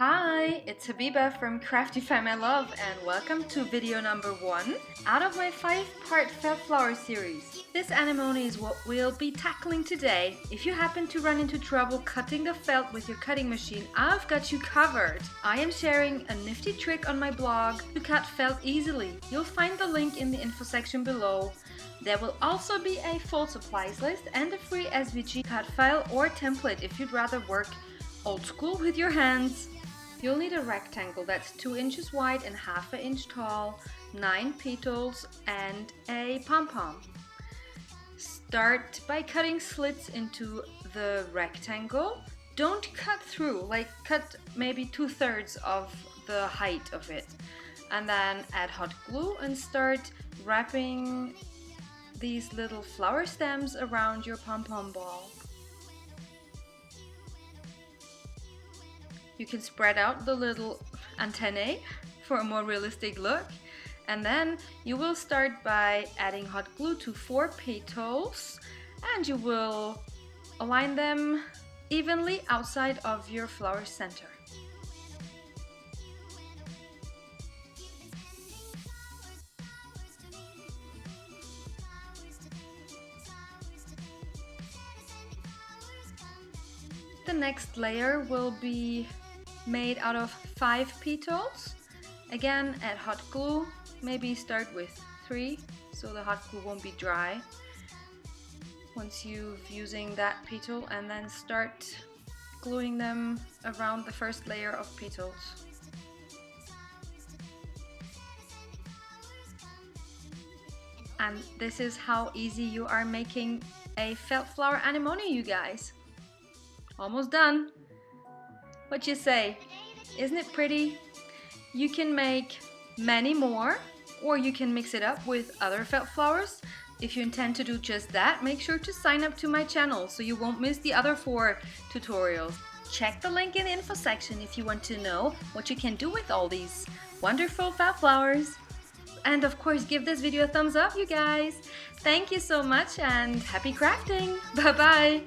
Hi, it's Habiba from Craftify my love and welcome to video number 1 out of my 5-part felt flower series. This anemone is what we'll be tackling today. If you happen to run into trouble cutting the felt with your cutting machine, I've got you covered. I am sharing a nifty trick on my blog to cut felt easily. You'll find the link in the info section below. There will also be a full supplies list and a free SVG cut file or template if you'd rather work old school with your hands. You'll need a rectangle that's 2 inches wide and half an inch tall, 9 petals and a pom-pom. Start by cutting slits into the rectangle. Don't cut through, like cut maybe 2/3 of the height of it. And then add hot glue and start wrapping these little flower stems around your pom-pom ball. You can spread out the little antennae for a more realistic look. And then you will start by adding hot glue to 4 petals and you will align them evenly outside of your flower center. The next layer will be made out of 5 petals. Again, add hot glue. Maybe start with 3 so the hot glue won't be dry once you've using that petal, and then start gluing them around the first layer of petals. And this is how easy you are making a felt flower anemone, you guys. Almost done. What you say? Isn't it pretty? You can make many more, or you can mix it up with other felt flowers. If you intend to do just that, make sure to sign up to my channel so you won't miss the other 4 tutorials. Check the link in the info section if you want to know what you can do with all these wonderful felt flowers. And of course, give this video a thumbs up, you guys. Thank you so much and happy crafting. Bye bye.